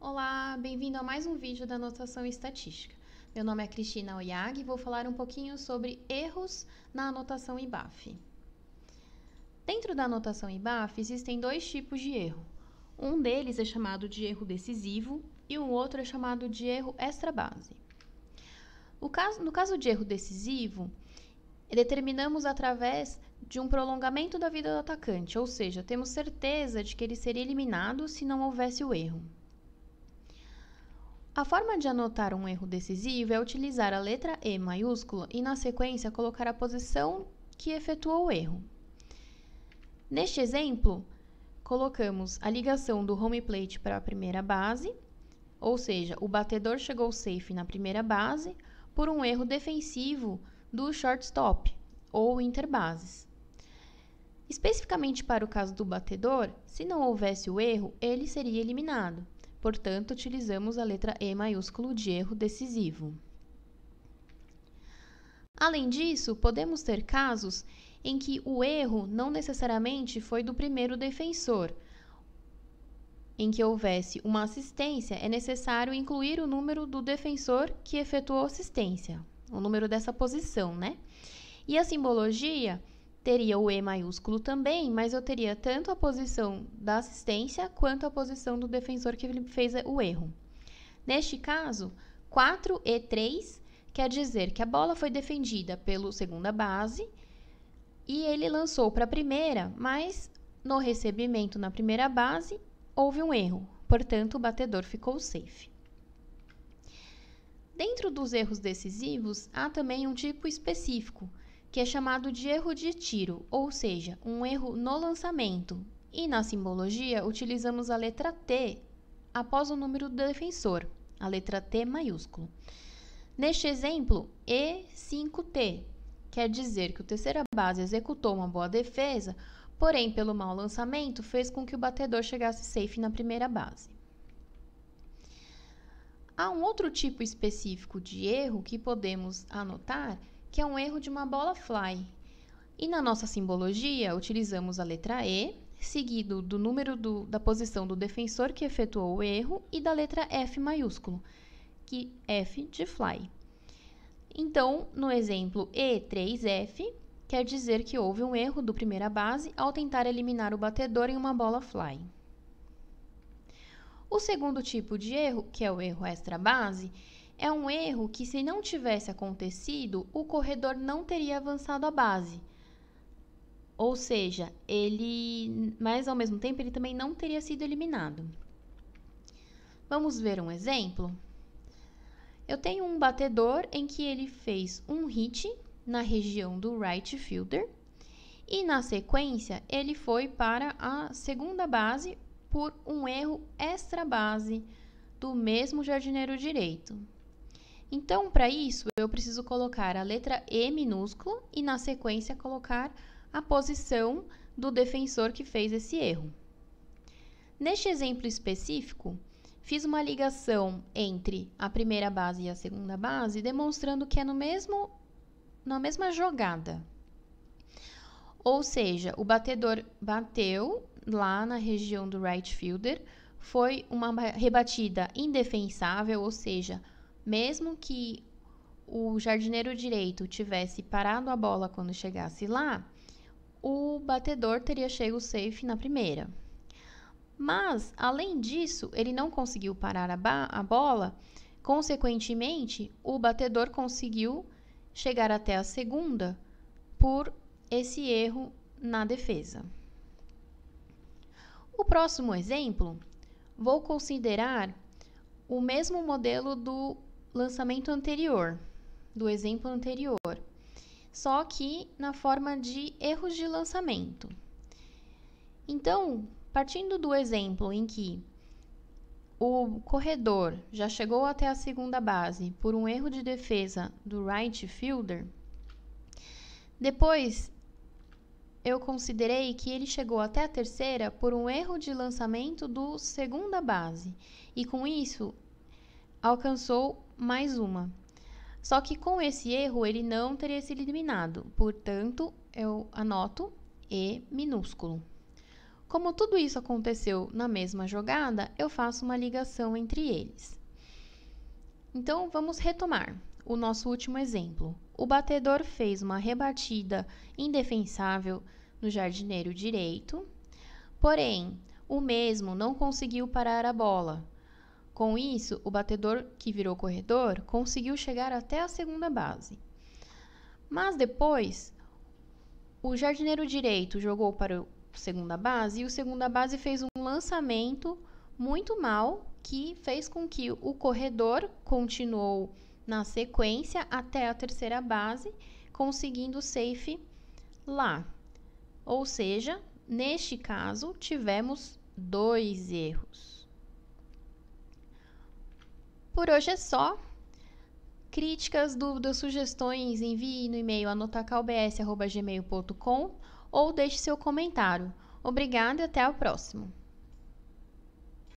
Olá, bem-vindo a mais um vídeo da Anotação Estatística. Meu nome é Cristina Oyag e vou falar um pouquinho sobre erros na anotação IBAF. Dentro da anotação IBAF existem dois tipos de erro. Um deles é chamado de erro decisivo e o outro é chamado de erro extra-base. No caso de erro decisivo, determinamos através de um prolongamento da vida do atacante, ou seja, temos certeza de que ele seria eliminado se não houvesse o erro. A forma de anotar um erro decisivo é utilizar a letra E maiúscula e, na sequência, colocar a posição que efetuou o erro. Neste exemplo, colocamos a ligação do home plate para a primeira base, ou seja, o batedor chegou safe na primeira base por um erro defensivo do shortstop ou interbases. Especificamente para o caso do batedor, se não houvesse o erro, ele seria eliminado. Portanto, utilizamos a letra E maiúsculo de erro decisivo. Além disso, podemos ter casos em que o erro não necessariamente foi do primeiro defensor. Em que houvesse uma assistência, é necessário incluir o número do defensor que efetuou a assistência, o número dessa posição, né? E a simbologia teria o E maiúsculo também, mas eu teria tanto a posição da assistência quanto a posição do defensor que fez o erro. Neste caso, 4E3 quer dizer que a bola foi defendida pelo segunda base e ele lançou para a primeira, mas no recebimento na primeira base houve um erro, portanto o batedor ficou safe. Dentro dos erros decisivos, há também um tipo específico, que é chamado de erro de tiro, ou seja, um erro no lançamento. E na simbologia, utilizamos a letra T após o número do defensor, a letra T maiúsculo. Neste exemplo, E5T quer dizer que o terceira base executou uma boa defesa, porém, pelo mau lançamento, fez com que o batedor chegasse safe na primeira base. Há um outro tipo específico de erro que podemos anotar, que é um erro de uma bola fly. E na nossa simbologia, utilizamos a letra E, seguido do número da posição do defensor que efetuou o erro e da letra F maiúsculo, que F de fly. Então, no exemplo E3F, quer dizer que houve um erro do primeira base ao tentar eliminar o batedor em uma bola fly. O segundo tipo de erro, que é o erro extra-base, é um erro que, se não tivesse acontecido, o corredor não teria avançado à base. Ou seja, mas ao mesmo tempo ele também não teria sido eliminado. Vamos ver um exemplo? Eu tenho um batedor em que ele fez um hit na região do right fielder e, na sequência, ele foi para a segunda base por um erro extra-base do mesmo jardineiro direito. Então, para isso, eu preciso colocar a letra E minúscula e, na sequência, colocar a posição do defensor que fez esse erro. Neste exemplo específico, fiz uma ligação entre a primeira base e a segunda base, demonstrando que é na mesma jogada. Ou seja, o batedor bateu lá na região do right fielder, foi uma rebatida indefensável, ou seja, mesmo que o jardineiro direito tivesse parado a bola quando chegasse lá, o batedor teria chego safe na primeira. Mas, além disso, ele não conseguiu parar a bola, consequentemente, o batedor conseguiu chegar até a segunda por esse erro na defesa. O próximo exemplo, vou considerar o mesmo modelo do lançamento anterior, do exemplo anterior, só que na forma de erros de lançamento. Então, partindo do exemplo em que o corredor já chegou até a segunda base por um erro de defesa do right fielder, depois eu considerei que ele chegou até a terceira por um erro de lançamento do segunda base e, com isso, alcançou mais uma. Só que com esse erro ele não teria sido eliminado, portanto, eu anoto E minúsculo. Como tudo isso aconteceu na mesma jogada, eu faço uma ligação entre eles. Então, vamos retomar o nosso último exemplo. O batedor fez uma rebatida indefensável no jardineiro direito, porém, o mesmo não conseguiu parar a bola. Com isso, o batedor, que virou corredor, conseguiu chegar até a segunda base. Mas depois, o jardineiro direito jogou para a segunda base e o segunda base fez um lançamento muito mal, que fez com que o corredor continuou na sequência até a terceira base, conseguindo o safe lá. Ou seja, neste caso, tivemos 2 erros. Por hoje é só. Críticas, dúvidas, sugestões, envie no e-mail anotacalbs@gmail.com ou deixe seu comentário. Obrigada e até o próximo.